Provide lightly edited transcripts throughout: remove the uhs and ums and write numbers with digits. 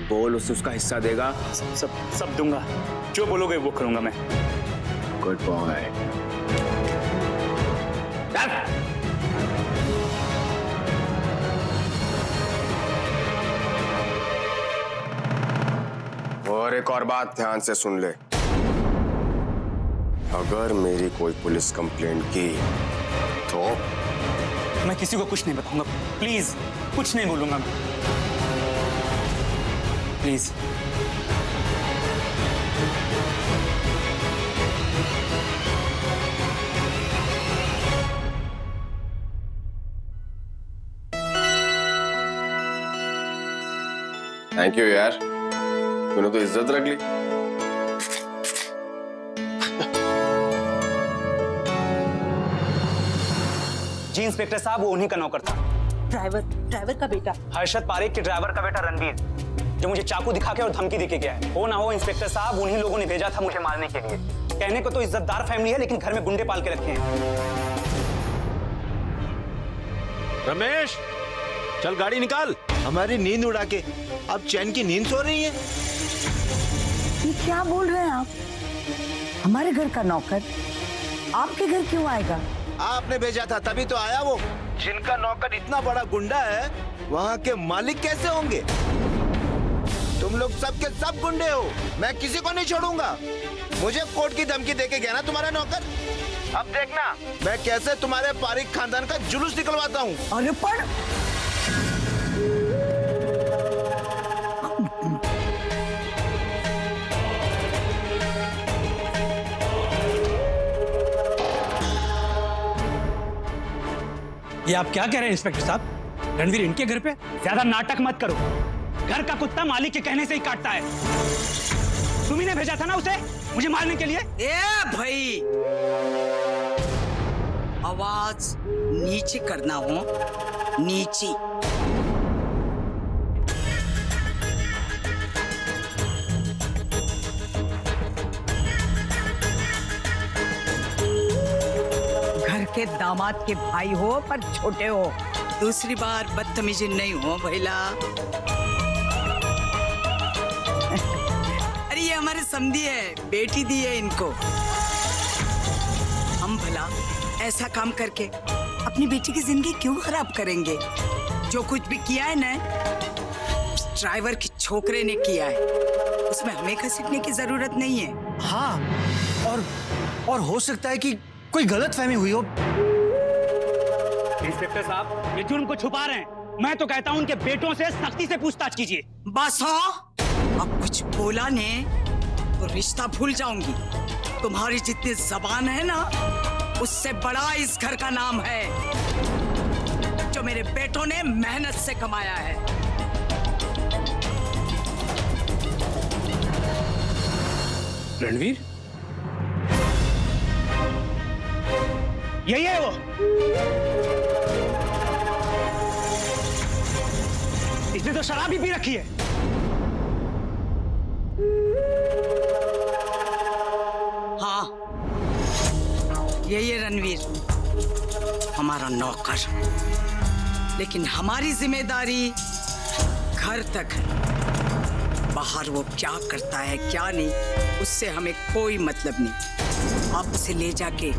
बोल, उससे उसका हिस्सा देगा। सब दूंगा, जो बोलोगे वो करूंगा मैं। Good boy. और एक और बात ध्यान से सुन ले, अगर मेरी कोई पुलिस कंप्लेंट की तो मैं किसी को कुछ नहीं बताऊंगा, प्लीज कुछ नहीं बोलूंगा मैं, प्लीज। थैंक यू यार, तूने तो इज्जत रख ली। जी इंस्पेक्टर साहब, वो उन्हीं का नौकर था। ड्राइवर का बेटा? हर्षद पारेख के ड्राइवर का बेटा रणवीर, जो मुझे चाकू दिखा के और धमकी देके गया है। हो ना हो इंस्पेक्टर साहब, उन्हीं लोगों ने भेजा था मुझे मारने के लिए। कहने को तो इज्जतदार फैमिली है, लेकिन घर में गुंडे पाल के रखे हैं। रमेश, चल गाड़ी निकाल। हमारी नींद उड़ा के अब चैन की नींद सो रही है। ये क्या बोल रहे हैं आप? हमारे घर का नौकर आपके घर क्यों आएगा? आपने भेजा था तभी तो आया वो। जिनका नौकर इतना बड़ा गुंडा है, वहाँ के मालिक कैसे होंगे? तुम लोग सब के सब गुंडे हो, मैं किसी को नहीं छोड़ूंगा। मुझे कोर्ट की धमकी देके गया ना तुम्हारा नौकर। अब देखना मैं कैसे तुम्हारे पारिक खानदान का जुलूस निकलवाता हूँ। अरे पर ये आप क्या कह रहे हैं इंस्पेक्टर साहब? रणवीर इनके घर पे? ज्यादा नाटक मत करो, घर का कुत्ता मालिक के कहने से ही काटता है। तुम्ही ने भेजा था ना उसे मुझे मारने के लिए? ए भाई, आवाज नीचे करना हो, नीचे। घर के दामाद के भाई हो पर छोटे हो। दूसरी बार बदतमीजी नहीं हो भैला। अरे ये हमारे समधी है, बेटी दी है इनको। हम भला ऐसा काम करके अपनी बेटी की जिंदगी क्यों खराब करेंगे? जो कुछ भी किया है ना ड्राइवर के छोकरे ने किया है, उसमें हमें घसीटने की जरूरत नहीं है। हाँ, और हो सकता है कि कोई गलतफहमी हुई हो। इंस्पेक्टर साहब, ये जुर्म को छुपा रहे हैं। मैं तो कहता हूं उनके बेटों से सख्ती से पूछताछ कीजिए। बस हो, अब कुछ बोला ने तो रिश्ता भूल जाऊंगी। तुम्हारी जितनी जबान है ना, उससे बड़ा इस घर का नाम है, जो मेरे बेटों ने मेहनत से कमाया है। रणवीर, यही है वो। इसने तो शराब भी पी रखी है। हाँ, यही है रणवीर, हमारा नौकर। लेकिन हमारी जिम्मेदारी घर तक है। बाहर वो क्या करता है क्या नहीं, उससे हमें कोई मतलब नहीं। आप उसे ले जाके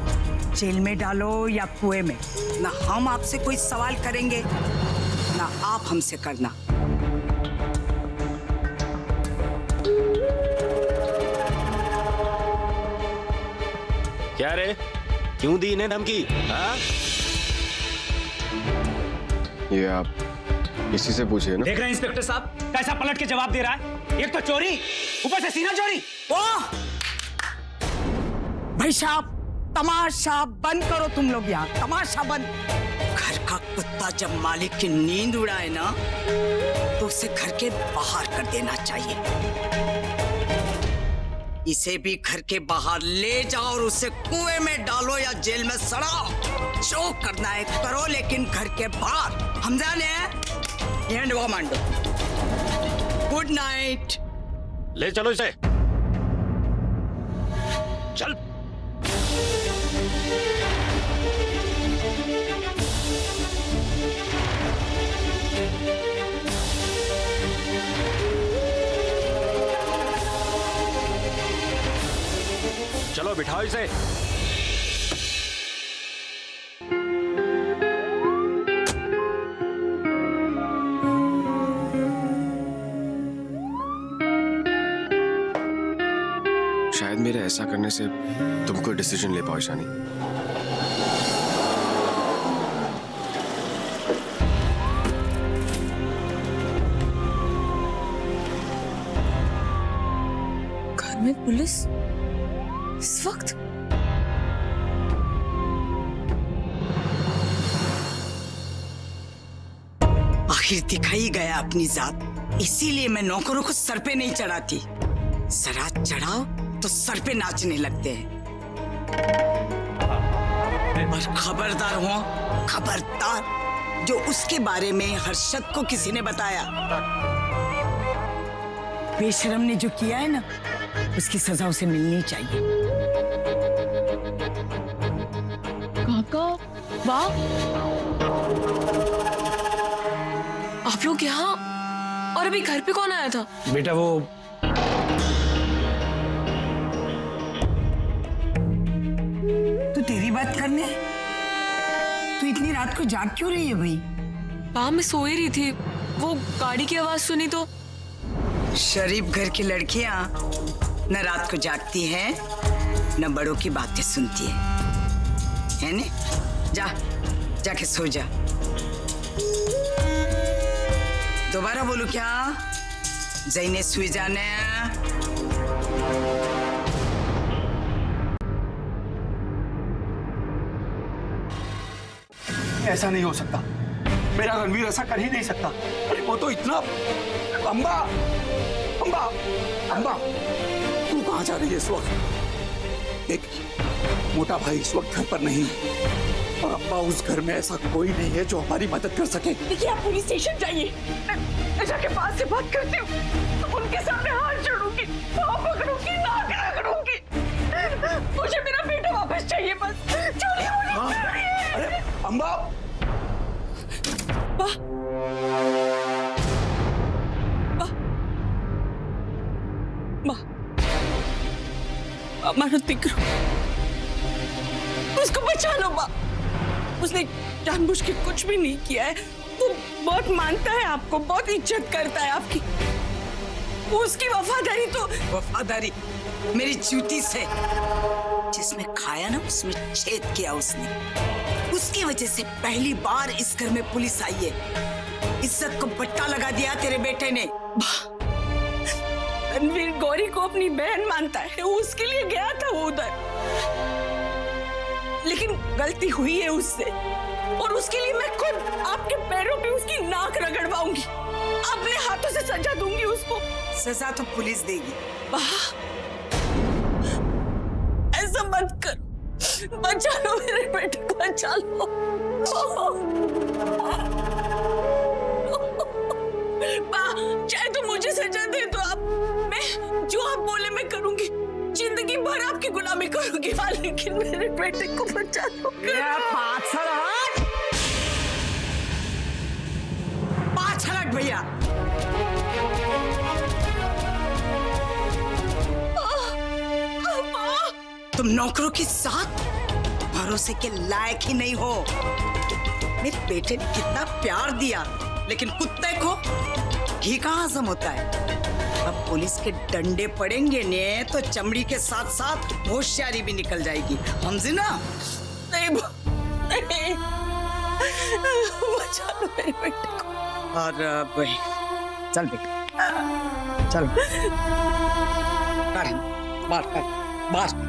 जेल में डालो या कुएं में, ना हम आपसे कोई सवाल करेंगे ना आप हमसे करना। क्या रे, क्यों दी इन्हें धमकी? हाँ? ये आप इसी से पूछिए ना। देख रहे हैं इंस्पेक्टर साहब कैसा पलट के जवाब दे रहा है। एक तो चोरी, ऊपर से सीना चोरी। ओह! भाई साहब, तमाशा बंद करो तुम लोग यहाँ, तमाशा बंद। घर का कुत्ता जब मालिक की नींद उड़ाए ना, तो उसे घर के बाहर कर देना चाहिए। इसे भी घर के बाहर ले जाओ और उसे कुएं में डालो या जेल में सड़ाओ। जो करना है करो, लेकिन घर के बाहर। हम जाने एंड वो मांडो। Good night. ले चलो इसे, चल। लो, बिठाओ इसे। शायद मेरे ऐसा करने से तुम कोई डिसीजन ले पाओ ईशानी। घर में पुलिस इस वक्त? आखिर दिखाई गया अपनी जात, इसीलिए मैं नौकरों को सर पे नहीं चढ़ाती। जरा चढ़ाओ तो सर पे नाचने लगते हैं। और खबरदार हो, खबरदार, जो उसके बारे में हर्षद को किसी ने बताया, बेशरम ने जो किया है ना, उसकी सजा उसे मिलनी चाहिए। काका, वाह, आप लोग यहाँ? और अभी घर पे कौन आया था? बेटा वो तू तेरी बात करने, तू इतनी रात को जाग क्यों रही है भाई? पापा, मैं सो ही रही थी, वो गाड़ी की आवाज सुनी तो। शरीफ घर की लड़कियां न रात को जागती हैं, न बड़ों की बातें सुनती है ने? जाके सो जा। दोबारा बोलू क्या? जईने सुई जाने। ऐसा नहीं हो सकता, मेरा रणवीर ऐसा कर ही नहीं सकता। अरे वो तो इतना। अम्बा, अम्बा, अम्बा, तू कहाँ जा रही है इस वक्त? देख, मोटा भाई इस वक्त घर पर नहीं है, और अम्बा उस घर में ऐसा कोई नहीं है जो हमारी मदद कर सके। देखिए, आप पुलिस स्टेशन जाइए, मैं जाके पास से बात करती हूँ, उनके सामने हाथ जोड़ूंगी, पाँव पकड़ूंगी, नाक रगड़ूंगी। मुझे मेरा बेटा वापस चाहिए, बस छोड़िए मुझे, छोड़िए। अरे अम्बा, मानो दिकरो, उसको बचा लो माँ। उसने जानबूझ के कुछ भी नहीं किया है, वो बहुत मानता है आपको, बहुत इज्जत करता है आपकी। उसकी वफादारी तो वफादारी मेरी जूती से, जिसमें खाया ना उसमें छेद किया उसने। उसकी वजह से पहली बार इस घर में पुलिस आई है। इज्जत को बट्टा लगा दिया तेरे बेटे ने। रणवीर गौरी को अपनी बहन मानता है, उसके लिए गया था वो उधर, लेकिन गलती हुई है उससे, और उसके लिए मैं खुद आपके पैरों पे उसकी नाक रगड़वाऊंगी, अपने हाथों से सजा दूंगी उसको। सजा तो पुलिस देगी। ऐसा मत कर, बचा लो मेरे बेटे को, बचा लो। चाहे तो मुझे सजा दे तो आप, मैं जो आप बोले मैं करूंगी, जिंदगी भर आपकी गुलामी करूंगी, लेकिन मेरे बेटे को बचा लो। पाँच हट भैया। तुम नौकरों के साथ भरोसे के लायक ही नहीं हो। मेरे बेटे ने कितना प्यार दिया, लेकिन कुत्ते को घी कहाँ हजम होता है। अब पुलिस के डंडे पड़ेंगे ने तो चमड़ी के साथ साथ होशियारी भी निकल जाएगी, समझे ना? नहीं, नहीं, बचा लो मेरे बेटे को। और वही, चल बेटा, चल, बाहर।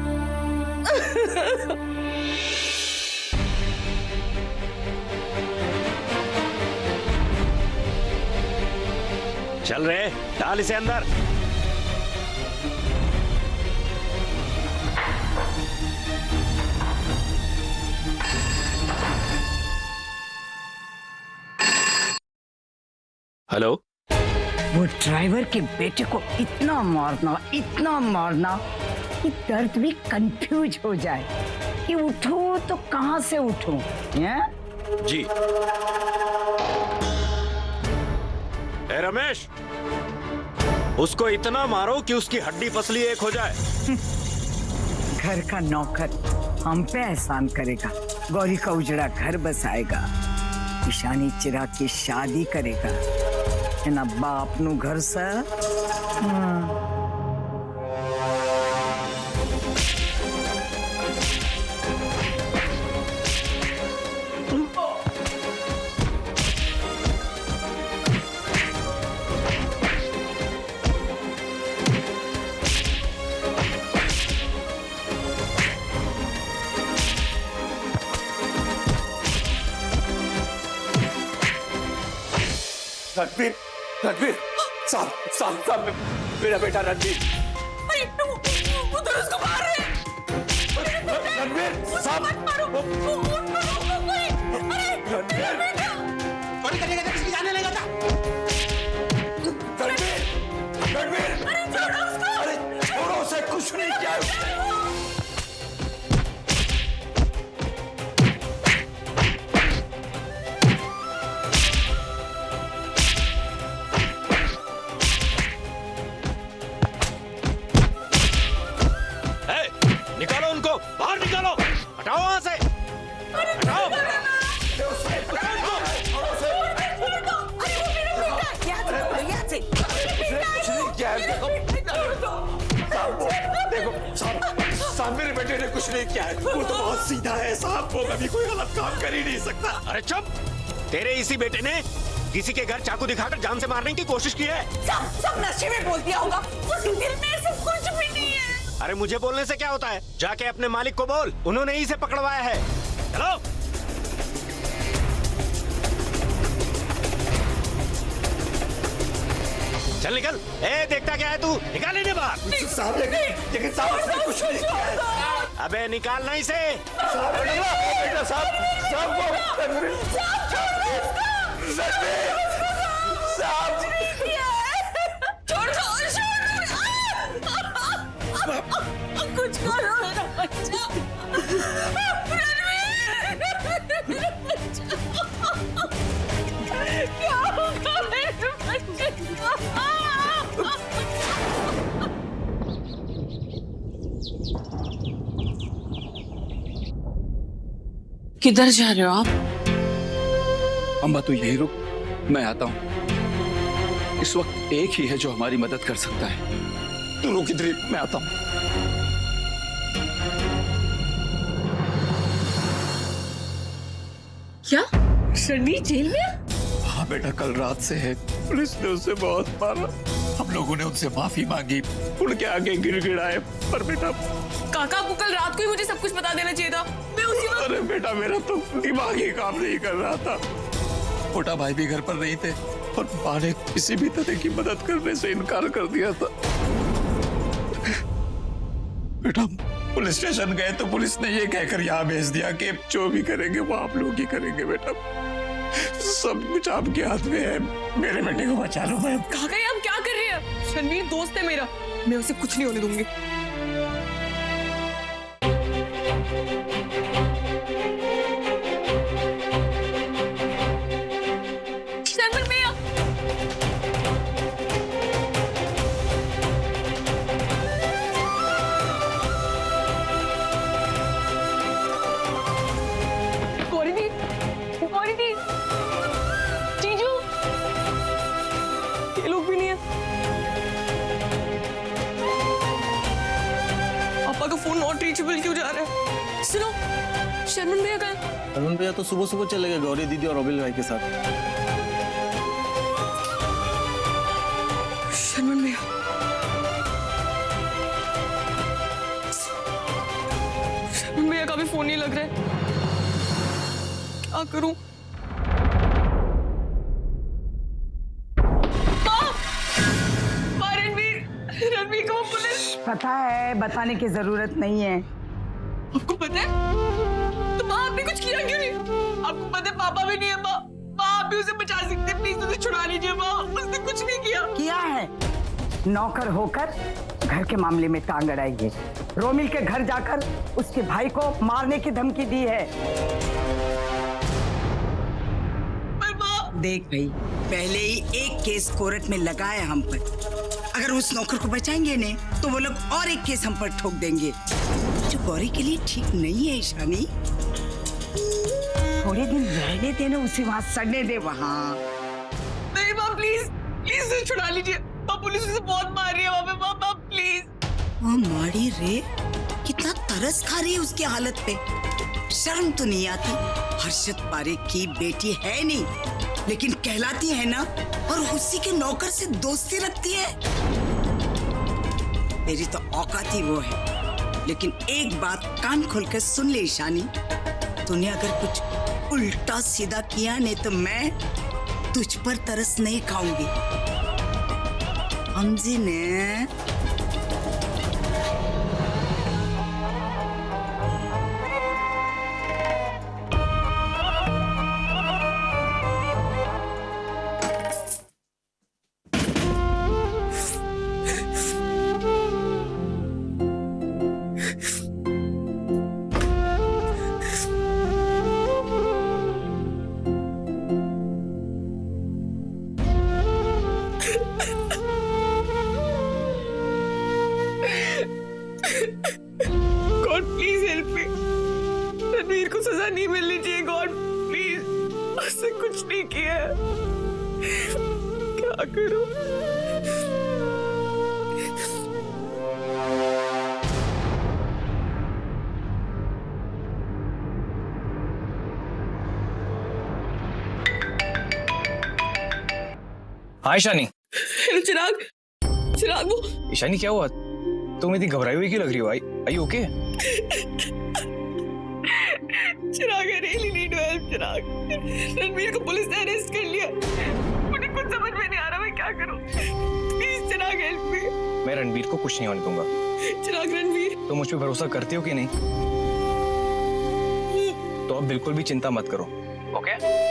चल रहे, डाल इसे अंदर। हेलो। वो ड्राइवर के बेटे को इतना मारना कि दर्द भी कंफ्यूज हो जाए कि उठूं तो कहां से उठूं। जी। ए रमेश, उसको इतना मारो कि उसकी हड्डी पसली एक हो जाए। घर का नौकर हम पे एहसान करेगा, गौरी का उजड़ा घर बसाएगा, ईशानी चिराग की शादी करेगा, है ना बाप नु घर से। रणवीर, रणवीर, साहब, साहब, साहब, मेरा बेटा रणवीर। अरे उधर उसको मार रहे हैं। रणवीर, साहब, मत मारो, रणवीर, चोरी करने का किसी जाने लगा था। रणवीर, रणवीर, अरे छोड़ो उसे, कुछ नहीं किया उसने। निकालो उनको, बाहर निकालो, हटाओ वहां से, हटाओ। देखो साहब, मेरे बेटे ने कुछ नहीं किया है, वो तो बहुत सीधा है साहब, वो कभी कोई गलत काम कर ही नहीं सकता। अरे चुप, तेरे इसी बेटे ने किसी के घर चाकू दिखाकर जान से मारने की कोशिश की है। सब नशे में बोल दिया होगा, उसके दिल में ऐसा कुछ भी नहीं है। अरे मुझे बोलने से क्या होता है, जाके अपने मालिक को बोल, उन्होंने ही इसे पकड़वाया है। चलो। चल निकल, ए देखता क्या है तू, निकाल इन्हें बाहर। साहब लेकिन साहब उसने कुछ नहीं किया है। अबे निकालना इसे। बेटा साहब, साहब वो रणवीर, साहब, छोड़ कुछ करो मेरा बच्चा। क्या होगा मेरे बच्चे को? किधर जा रहे हो आप? अम्मा तू यही रुक, मैं आता हूँ। इस वक्त एक ही है जो हमारी मदद कर सकता है। तू रुक इधर, मैं आता हूँ। क्या रणवीर जेल में? हाँ बेटा, कल रात से है, पुलिस ने उसे बहुत मारा। हम लोगों ने उनसे माफी मांगी, उनके आगे गिड़गिड़ाए, पर बेटा। काका आपको कल रात को ही मुझे सब कुछ बता देना चाहिए था, मैं उसी वक्त। अरे बेटा, मेरा तो दिमाग ही काम नहीं कर रहा था। छोटा भाई भी घर पर नहीं थे और माँ ने किसी भी तरह की मदद करने से इनकार कर दिया था। बेटा पुलिस स्टेशन गए तो पुलिस ने ये कहकर यहाँ भेज दिया कि जो भी करेंगे वो आप लोग ही करेंगे। बेटा सब कुछ आपके हाथ में है, मेरे बेटे को बचा लो। मैं काका ये आप क्या कर रहे हैं? रणवीर दोस्त है मेरा, मैं उसे कुछ नहीं होने दूंगी। क्यों जा रहा है? सुनो, शर्मन भैया कहाँ? शर्मन भैया तो सुबह सुबह चले गए गौरी दीदी और रोबिल भाई के साथ। शर्मन भैया, शर्मन भैया का भी फोन नहीं लग रहा है, क्या करूं? रणवीर को पुलिस। पता है, बताने की जरूरत नहीं है। आपको पता है? तो माँ आपने कुछ किया क्यों नहीं? आपको पता है पापा भी नहीं है माँ, आप भी उसे बचा सकते, प्लीज उसे छुड़ा लीजिए माँ, उसने कुछ नहीं किया है। नौकर होकर घर के मामले में टांग अड़ाई है। रोमिल के घर जाकर उसके भाई को मारने की धमकी दी है। देख भाई, पहले ही एक केस कोर्ट में लगा है हम पर। अगर उस नौकर को बचाएंगे ने तो वो लोग और एक केस हम पर ठोक देंगे। चुप गौरी के लिए ठीक नहीं है ईशानी। थोड़े दिन रहने देना उसे, वहां सड़ने दे वहां। नहीं माँ प्लीज प्लीज उसे छुड़ा लीजिए। माँ पुलिस उसे बहुत मार रही है वहाँ पे। माँ प्लीज। वो मारी रे, कितना तरस खा रही है उसकी हालत पे। शर्म तो नहीं आती? हर्षद पारेख की बेटी है नहीं, लेकिन कहलाती है ना, और उसी के नौकर से दोस्ती रखती है। मेरी तो औकात ही वो है। लेकिन एक बात कान खोलकर सुन ले ईशानी, तूने अगर कुछ उल्टा सीधा किया नहीं तो मैं तुझ पर तरस नहीं खाऊंगी, समझी ने? God please help me. Ranveer को सजा नहीं मिलनी चाहिए। गॉड प्लीज, उसने कुछ नहीं किया। क्या करूं? हाँ ईशानी। हेलो चिराग। चिराग वो ईशानी क्या हुआ? तुम इतनी घबराई हुई क्यों लग रही हो? I okay? Chirag I really need help. Chirag, Ranveer को पुलिस ने अरेस्ट कर लिया। मुझे कुछ समझ में नहीं आ रहा मैं क्या करूं। Please Chirag help me. मैं रणवीर को कुछ नहीं होने दूंगा। चिराग रणवीर, तुम मुझ पे भरोसा करते हो कि नहीं? तो अब बिल्कुल भी चिंता मत करो, ओके?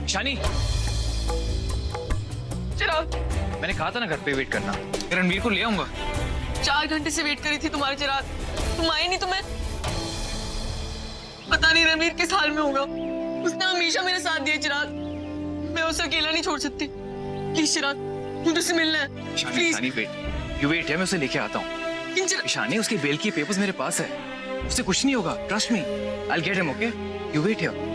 ईशानी, चिराग मैंने कहा था ना घर पे वेट करना। रणवीर को ले आऊंगा। 4 घंटे से वेट करी थी तुम्हारे चिराग, तुम आए नहीं। तुम्हें पता नहीं रणवीर किस हाल में होगा। उसने हमेशा मेरे साथ दिया चिराग, मैं उसे अकेला नहीं छोड़ सकती। प्लीज चिराग, मुझे उससे मिलना है। ईशानी वेट, यू वेट है, मैं उसे लेके आता हूँ। ईशानी, उसके बेल की पेपर्स मेरे पास है, उससे कुछ नहीं होगा, trust me. I will get him, okay? You wait here.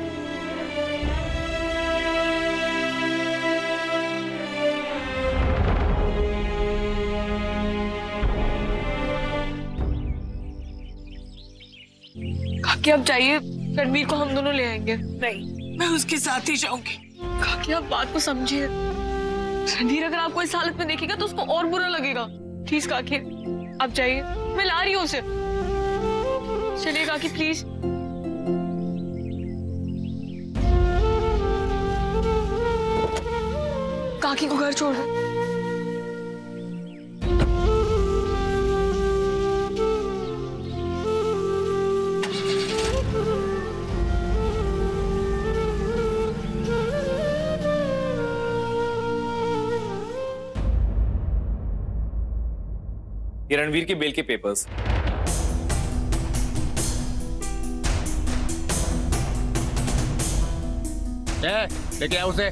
काकी आप जाइए, रणवीर को हम दोनों ले आएंगे। नहीं, मैं उसके साथ ही जाऊंगी। काकी आप बात को समझिए। रणवीर अगर आपको इस हालत में देखेगा तो उसको और बुरा लगेगा। प्लीज काकी आप जाइए, मैं ला रही हूँ उसे। चलिए काकी प्लीज। काकी को घर छोड़ दो। ये रणवीर के बेल के पेपर्स। लेके आओ उसे।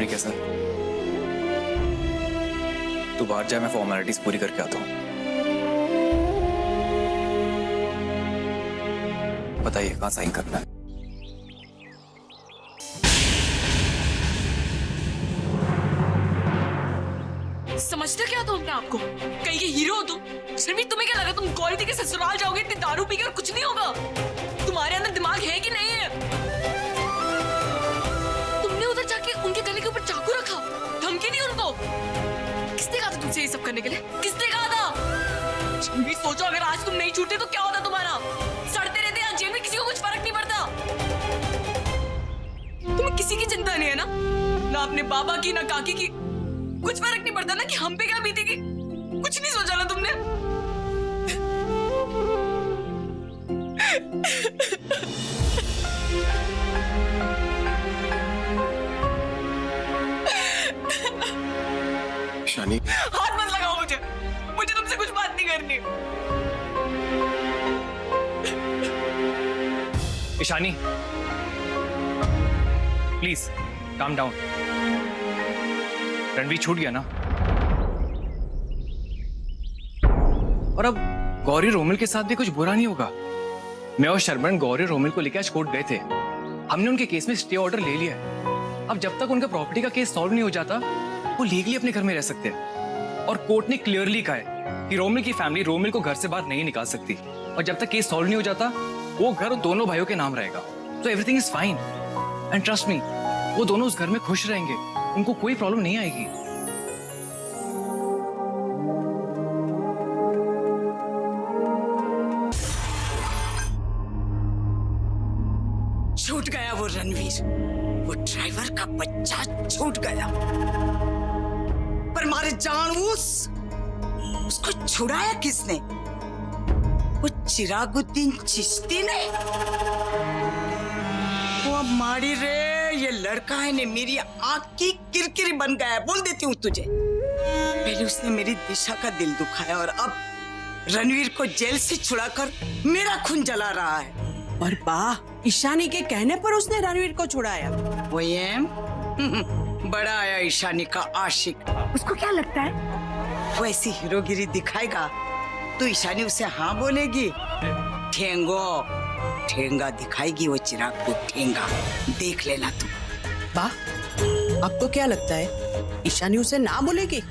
कैसा? तू बाहर जा, मैं फॉर्मेलिटीज पूरी करके आता हूँ। बताइए कहाँ साइन करना है? समझते क्या तुम अपने आपको? कहीं के हीरो हो तुम? सिर्फ तुम्हें क्या लगा तुम गौरी दी के ससुराल जाओगे इतनी दारू पीकर और कुछ नहीं होगा? तुम्हारे अंदर दिमाग है कि नहीं है? तुमने उधर जाके उनके गले के ऊपर चाकू रखा, धमकी दी उनको। किसने कहा था तुमसे ये सब करने के लिए? किसने कहा था? भी सोचो अगर आज तुम नहीं छूटे तो क्या होता तुम्हारा? सड़ते रहते यहाँ जेल में, किसी को कुछ फर्क नहीं पड़ता। तुम्हें किसी की चिंता नहीं है ना? ना अपने बाबा की, ना काकी की। कुछ फर्क नहीं पड़ता ना कि हम पे क्या बीतेगी? कुछ नहीं सोचा ना तुमने? ईशानी, हाथ मत लगाओ मुझे तुमसे कुछ बात नहीं करनी। Ishani, please calm down. Ranveer छूट गया ना, और अब गौरी रोमिल के साथ भी कुछ बुरा नहीं होगा। मैं और शर्मन गौरी रोमिल को लेकर आज कोर्ट गए थे। हमने उनके केस में स्टे ऑर्डर ले लिया है। अब जब तक उनका प्रॉपर्टी का केस सॉल्व नहीं हो जाता, वो लीगली अपने घर में रह सकते हैं। और कोर्ट ने क्लियरली कहा है कि रोमिल की फैमिली रोमिल को घर से बाहर नहीं निकाल सकती। और जब तक केस सॉल्व नहीं हो जाता, वो घर दोनों भाइयों के नाम रहेगा। तो everything is fine and trust me, वो दोनों उस घर में खुश रहेंगे, उनको कोई प्रॉब्लम नहीं आएगी। छूट गया वो रणवीर, वो ड्राइवर का बच्चा छूट गया। पर मारे जानबूझ उसको छुड़ाया किसने? वो चिरागुद्दीन चिश्ती ने। वो मारी रे, ये लड़का है ने मेरी आंख की किरकिरी बन गया है। बोल देती हूँ तुझे, पहले उसने मेरी दिशा का दिल दुखाया और अब रणवीर को जेल से छुड़ाकर मेरा खून जला रहा है। और वाह, ईशानी के कहने पर उसने रणवीर को छुड़ाया। वो ये बड़ा आया ईशानी का आशिक। उसको क्या लगता है? वो ऐसी हीरोगिरी दिखाएगा तो ईशानी उसे हाँ बोलेगी। ठेंगा दिखाएगी वो चिराग को, ठेंगा देख लेना तू। वाह, आपको क्या लगता है ईशानी उसे ना बोलेगी?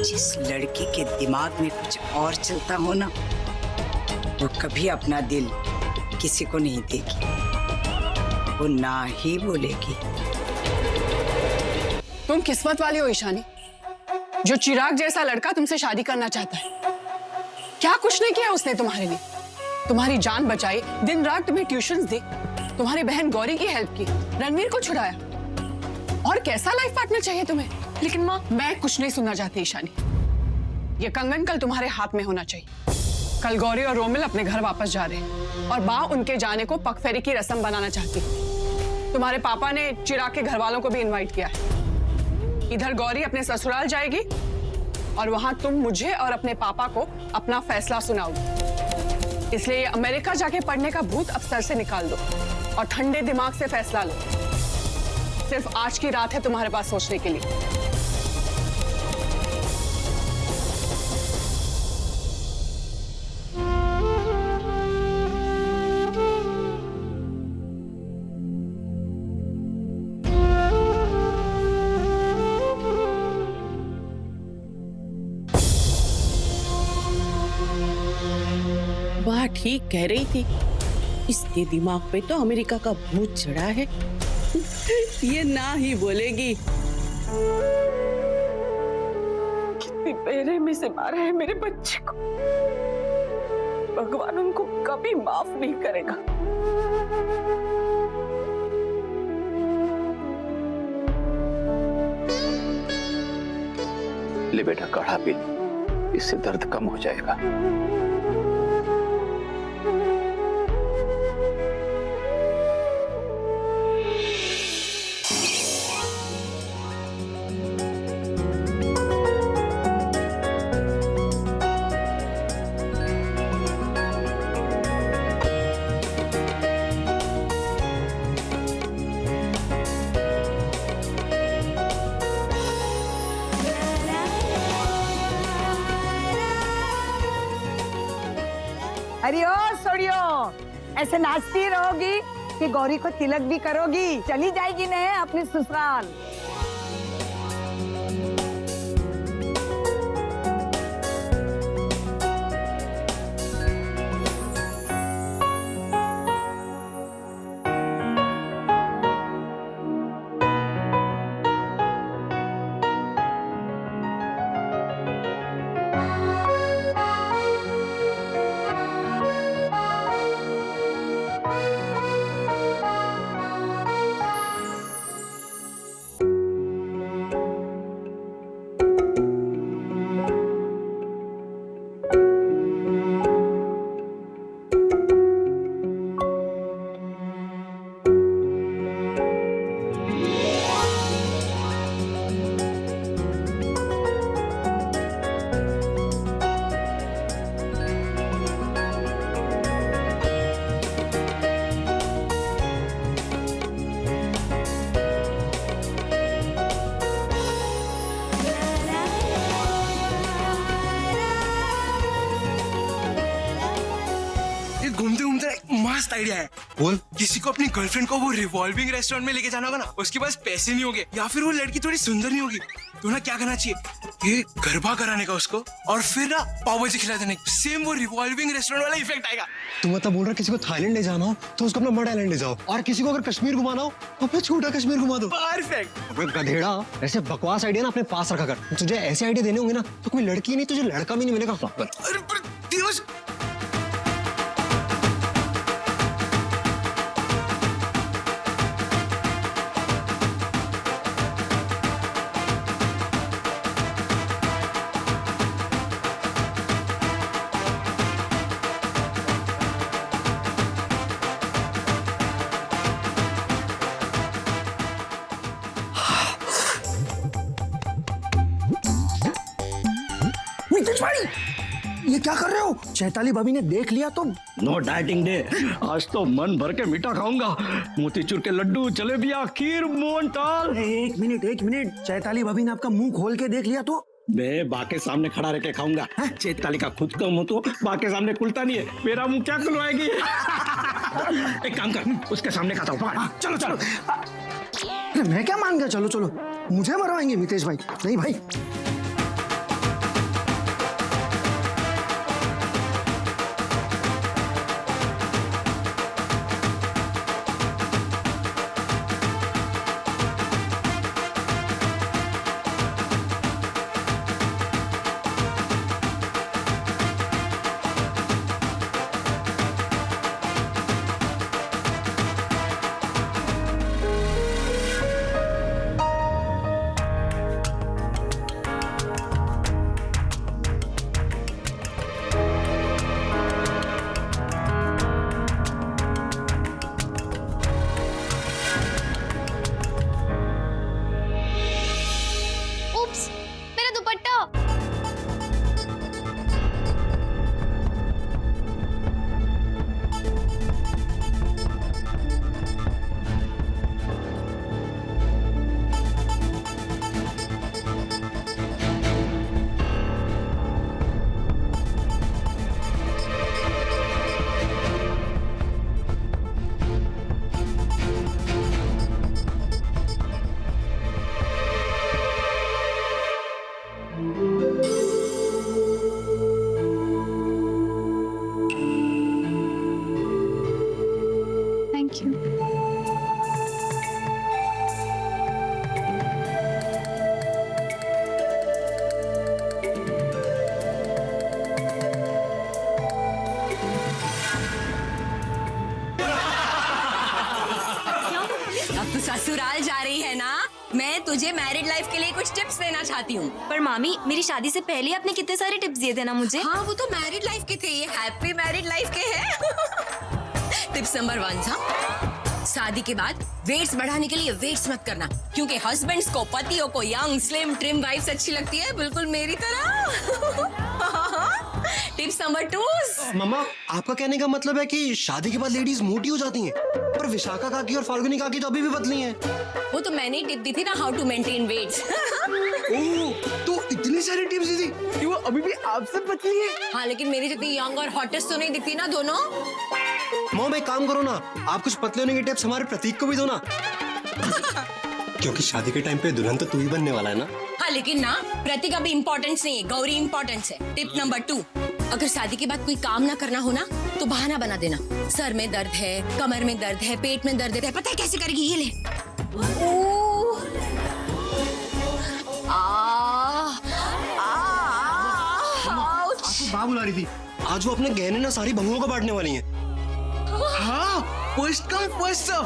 जिस लड़की के दिमाग में कुछ और चलता हो ना, वो कभी अपना दिल किसी को नहीं देगी, वो ना ही बोलेगी। तुम किस्मत वाली हो ईशानी, जो चिराग जैसा लड़का तुमसे शादी करना चाहता है। क्या कुछ नहीं किया उसने तुम्हारे लिए? तुम्हारी जान बचाई, दिन रात तुम्हें ट्यूशंस दी, तुम्हारी बहन गौरी की हेल्प की, रणवीर को छुड़ाया। और कैसा लाइफ पार्टनर चाहिए तुम्हें? लेकिन माँ, मैं कुछ नहीं सुनना चाहती ईशानी। ये कंगन कल तुम्हारे हाथ में होना चाहिए। कल गौरी और रोमिल अपने घर वापस जा रहे हैं और बा उनके जाने को पगफेरी की रस्म बनाना चाहती है। तुम्हारे पापा ने चिराग के घर वालों को भी इनवाइट किया है। इधर गौरी अपने ससुराल जाएगी और वहां तुम मुझे और अपने पापा को अपना फैसला सुनाओगे। इसलिए ये अमेरिका जाके पढ़ने का भूत अब सर से निकाल दो और ठंडे दिमाग से फैसला लो। सिर्फ आज की रात है तुम्हारे पास सोचने के लिए। वाह, ठीक कह रही थी, इसके दिमाग पे तो अमेरिका का भूत चढ़ा है। ये ना ही बोलेगी। कितनी बेरहमी से मारा है मेरे बच्चे को, भगवान उनको कभी माफ नहीं करेगा। ले बेटा, काढ़ा पी, इससे दर्द कम हो जाएगा। अरे ओ सोड़ियो, ऐसे नाचती रहोगी कि गौरी को तिलक भी करोगी? चली जाएगी न अपने ससुराल। मस्त आइडिया है। बोल। किसी को अपनी गर्लफ्रेंड को वो रिवॉल्विंग रेस्टोरेंट में लेके जाना होगा ना, उसके पास पैसे नहीं होंगे या फिर वो लड़की थोड़ी सुंदर नहीं होगी, तो ना क्या करना चाहिए, ये गरबा कराने का उसको और फिर ना पाव भाजी खिला देने, सेम वो रिवॉल्विंग रेस्टोरेंट वाला इफेक्ट आएगा। तू मतलब बोल रहा किसी को थाईलैंड ले जाना हो तो उसको अपना मड आइलैंड ले जाओ, और किसी को अगर कश्मीर घुमाना हो तो अपना छोटा कश्मीर घुमा दो। परफेक्ट। अबे गधेड़ा, ऐसे बकवास आइडिया ना अपने पास रखा कर। तुझे ऐसे आइडिया देने होंगे ना तो कोई लड़की नहीं, तुझे लड़का भी नहीं मिलेगा। अरे पर धीरज, ये क्या कर रहे हो? चैताली भाभी ने देख लिया तो? नो डाइटिंग डे, आज तो मन भर के मीठा खाऊंगा। मोतीचूर के लड्डू, जलेबियां, खीर, मोहनथाल। एक मिनट, चैताली भाभी ने आपका मुंह खोल के देख लिया तो? मैं बा के सामने खड़ा रह के खाऊंगा। चैताली का खुद का मुंह तो बा के सामने खुलता नहीं है, मेरा मुंह क्या खुलवाएगी? एक काम कर, उसके सामने खाता हूँ। चलो चलो। अरे मैं क्या मान गया? चलो चलो, मुझे मरवाएंगे मितेश भाई? नहीं भाई। ससुराल जा रही है ना, मैं तुझे मैरिड लाइफ के लिए कुछ टिप्स देना चाहती हूँ। पर मामी, मेरी शादी से पहले आपने कितने सारे टिप्स दिए थे ना मुझे। हाँ, वो तो मैरिड लाइफ के थे, ये हैप्पी मैरिड लाइफ के हैं। टिप्स नंबर 1 था, शादी के बाद वेट्स बढ़ाने के लिए वेट्स मत करना, क्योंकि हस्बैंड्स को, पतियों को यंग स्लिम ट्रिम वाइफ्स अच्छी लगती है, बिल्कुल मेरी तरह। Tips number 2। मम्मा, आपका कहने का मतलब है कि शादी के बाद लेडीज मोटी हो जाती हैं, पर विशाखा काकी और फाल्गुनी काकी तो अभी भी पतली हैं। वो तो मैंने टिप दी थी ना, हाउ टू मेंटेन वेट्स। ओह, तो इतनी सारी टिप्स दी थी कि वो अभी भी आपसे पतली है। हाँ, लेकिन मेरी जितनी यंग और हॉटेस्ट तो नहीं दिखती ना दोनों। मॉम, एक काम करो ना, आप कुछ पतले होने की टिप्स हमारे प्रतीक को भी दो ना। क्योंकि शादी के टाइम पे दुल्हन तो तू ही बनने वाला है ना। हाँ, लेकिन ना प्रतीक अभी इम्पोर्टेंस नहीं है, गौरी इम्पोर्टेंस है। टिप नंबर 2, अगर शादी के बाद कोई काम ना करना हो ना तो बहाना बना देना। सर में दर्द है, कमर में दर्द है, पेट में दर्द है, पता है कैसे करेगी? ये ले। बाबू बुला रही थी, आज वो अपने गहने ना सारी बहुओं को बांटने वाली हैं। हाँ, फर्स्ट कम फर्स्ट सर्व।